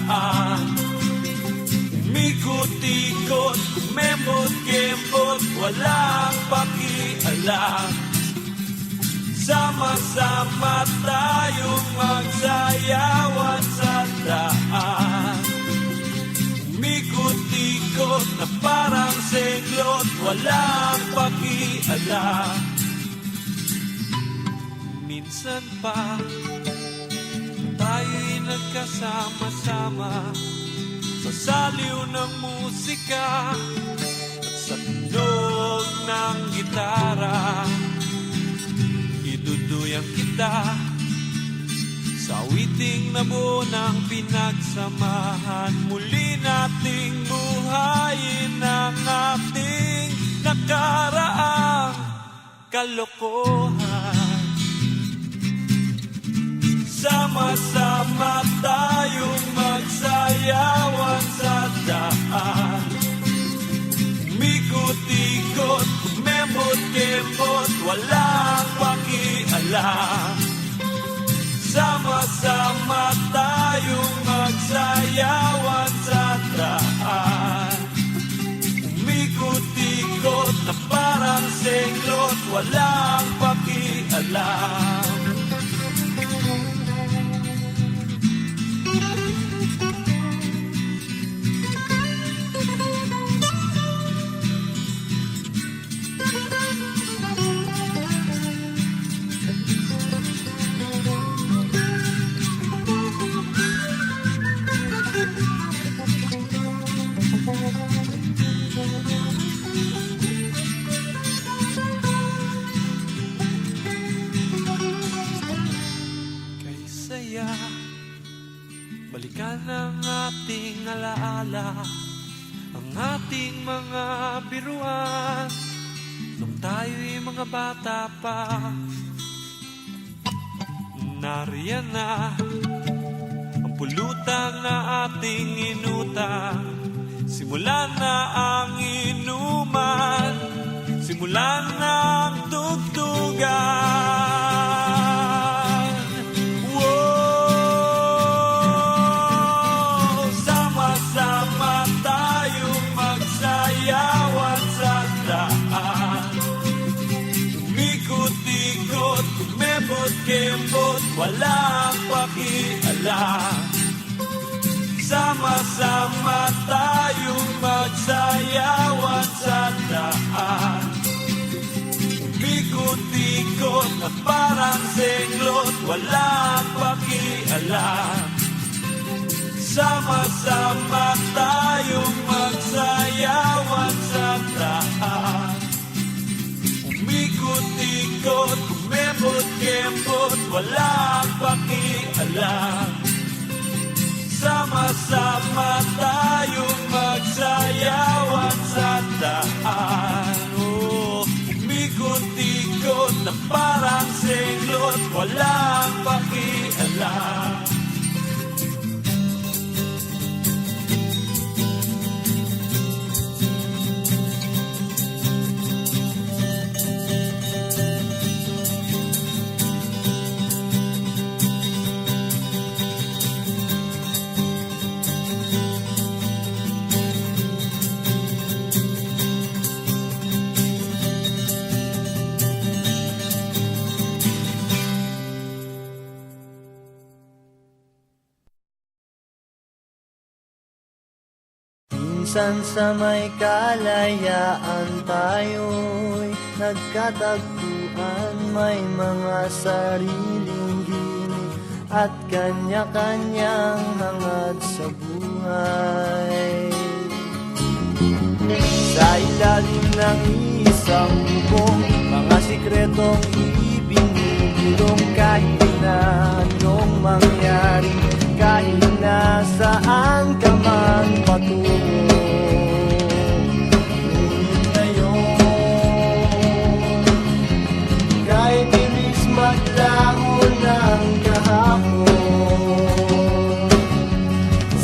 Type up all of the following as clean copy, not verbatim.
daan. Umikot-ikot, kumembot-kembot, walang pakialam. Sama-sama tayong magsayawan sa daan. Umikot-ikot na parang senglot, walang pakialam. Minsan pa tayo'y nagkasama-sama sa saliw ng musika at sa tunog ng gitara. Iduduyan kita sa awiting nabuo ng pinagsamahan. Muli nating buhayin ang ating nakaraang kalokohan. Sama-sama tayong magsayawan sa daan. Umikot-ikot, kumembot-kembot, walang pakialam. Sama-sama tayong magsayawan sa daan. Umikot-ikot na parang senglot, walang pakialam. Balikan ang ating alaala, ang ating mga biruan nung tayo'y mga bata pa. Nariyan na ang pulutan na ating inutang. Simulan na ang inuman, simulan na ang tugtugan. Kembot, walang pakialam. Sama-sama tayong magsayawan sa daan. Umikot-ikot na parang senglot, walang pakialam. Sama-sama tayong magsayawan sa daan. Umikot-ikot, kumembot-kembot, walang pakialam. Sama-sama tayong magsayawan sa daan. Umikot-ikot na parang senglot, walang pakialam. Minsan sa may kalayaan tayo'y nagkatagpuan. May mga sariling ginig at kanya-kanyang hangad sa buhay. Sa ilalim ng isang bubong, mga sikretong ibinubulong. Kahit na anong mangyari, kahit na saan ka man patungo, ngunit ngayon, kahit inis maglaho ng kahapon,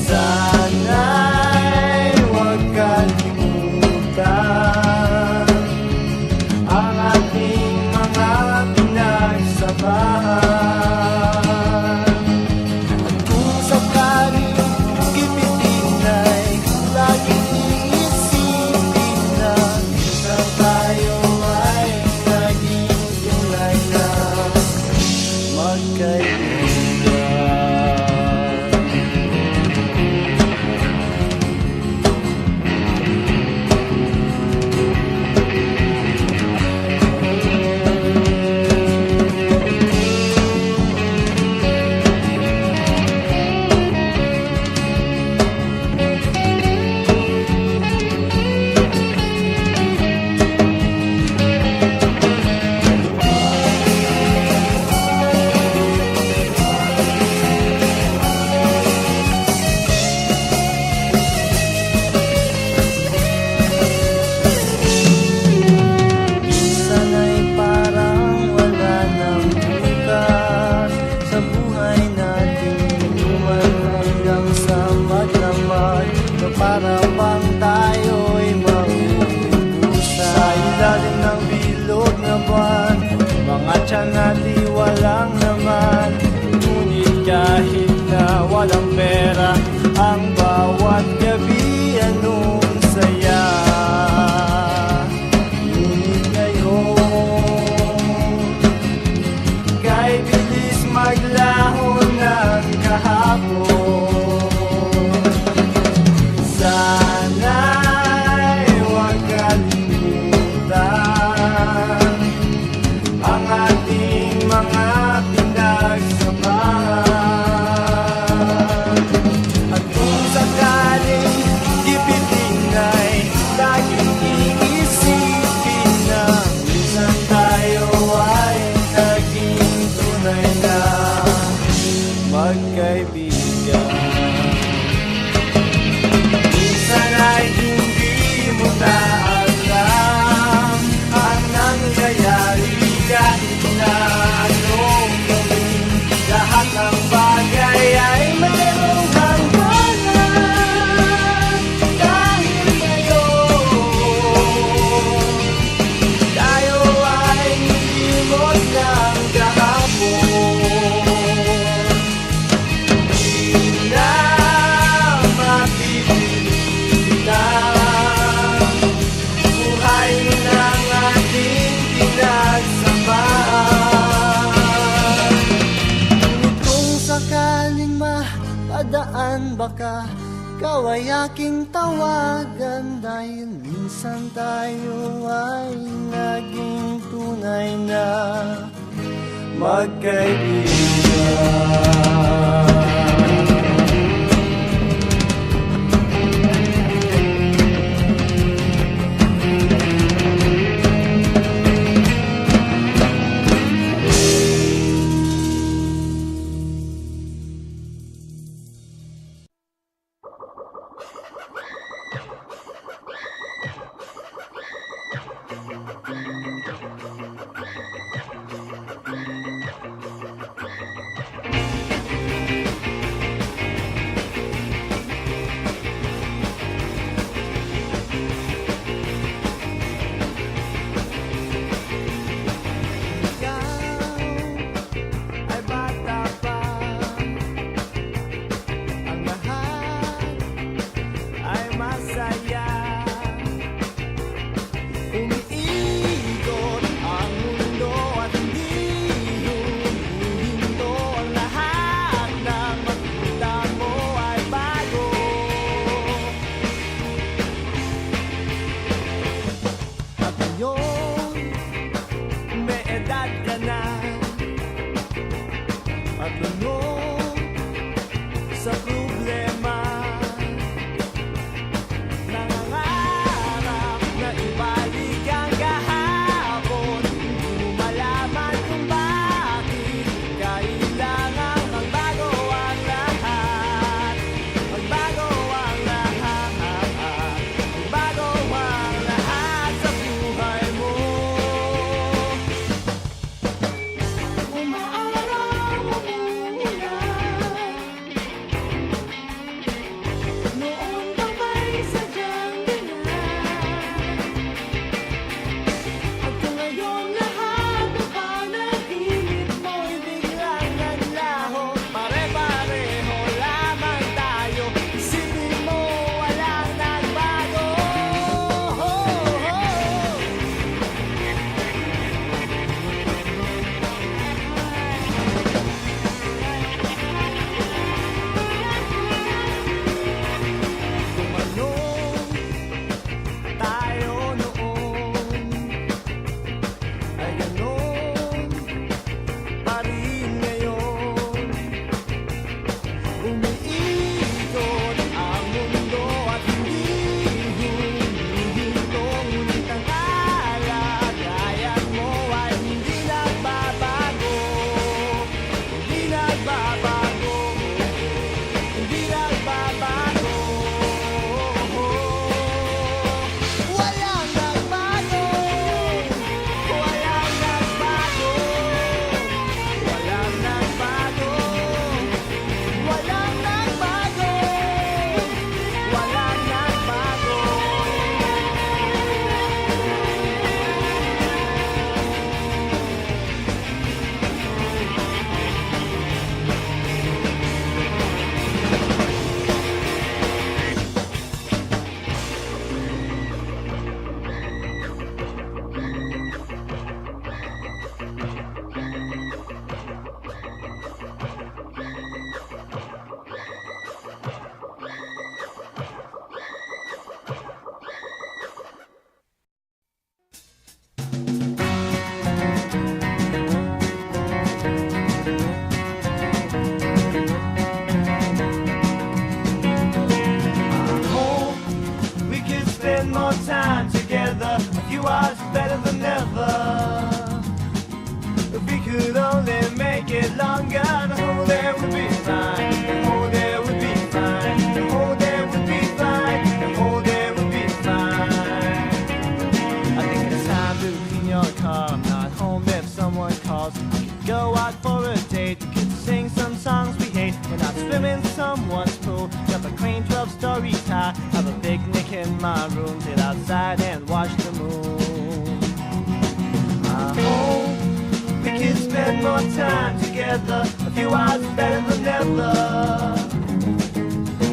sana'y huwag kalimutan ang ating mga pinagsabahan. tiyan at di walang naman. Ngunit kahit na walang pera, ang bawat gabi anong saya. Ngunit ngayon, kay bilis maglaho ng kahapon. Sana'y huwag kalimutan ang ating mga pinagsamahan. At kung sakaling gipitin ay laging iisipin na minsan tayo ay naging tunay na magkaibigan. Minsan ay hindi mo na alam ang nangyayari kahit na anong gawin. Lahat ng bagay ay mayroong hangganan. Dahil ngayon, tayo ay nilimot ng kahapon. Di na mapipilitan buhay ng ating pinagsamahan. Ngunit kung sakaling mapadaan baka ikaw ay aking tawagan. Dahil minsan tayo ay naging tunay na magkaibigan. Sa problema, nangangarap na ibalik ang kahapon. Hindi mo malaman kung bakit kailangan magbago ang lahat. Magbago ang lahat. Magbago ang lahat sa buhay mo. Umaaraw ang ulan, someone's pool. Jump a crane 12 stories high. Have a picnic in my room. Sit outside and watch the moon. I hope we can spend more time together. A few hours is better than never.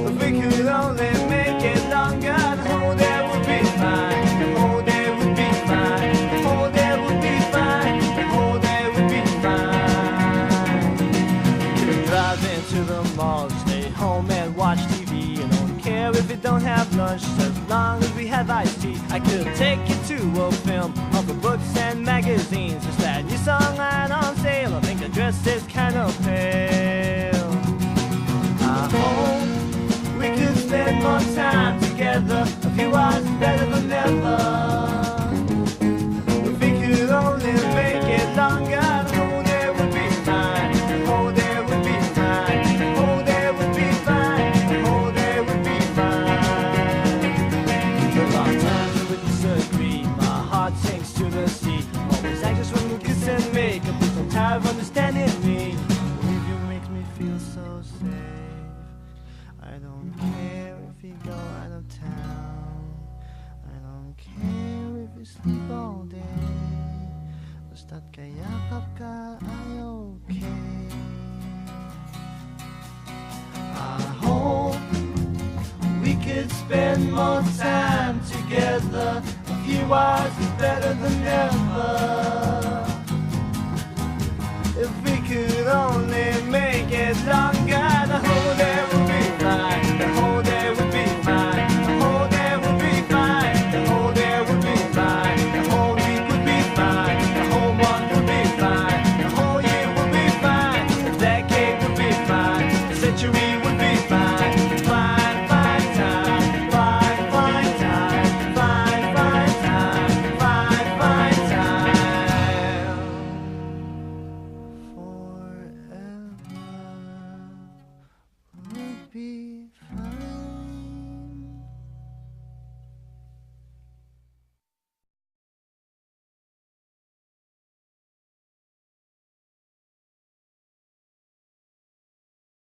If we could only make it longer, the whole day would be fine. The whole day would be fine. The whole day would be fine. The whole day would be fine. Could drive into the mall, stay home and watch TV. I don't care if we don't have lunch, as long as we have iced tea. I could take you to a film, all the books and magazines. Is that new song right on sale? I think the dress is kind of pale. I hope we could spend more time together. A few hours is better than never. If we could only make it longer, the whole day would be fine. The whole day would be fine. The whole day would be fine. The whole day would be fine. The long times we disagree. My heart sinks to the sea. Always anxious when you kiss and make. I'm so tired of understanding me. With you makes me feel so safe. I don't care if you go out of town. I don't care if you sleep all day. Basta't kayakap ka, ay okay. I hope we could spend more time together. A few hours is better than never. If we could only make it longer, the whole day would be fine. The whole day would be fine. The whole day would be fine. The whole day would be fine. The whole week would be fine. The whole month would be fine. The whole year would be fine. The decade would be fine. The century would be fine.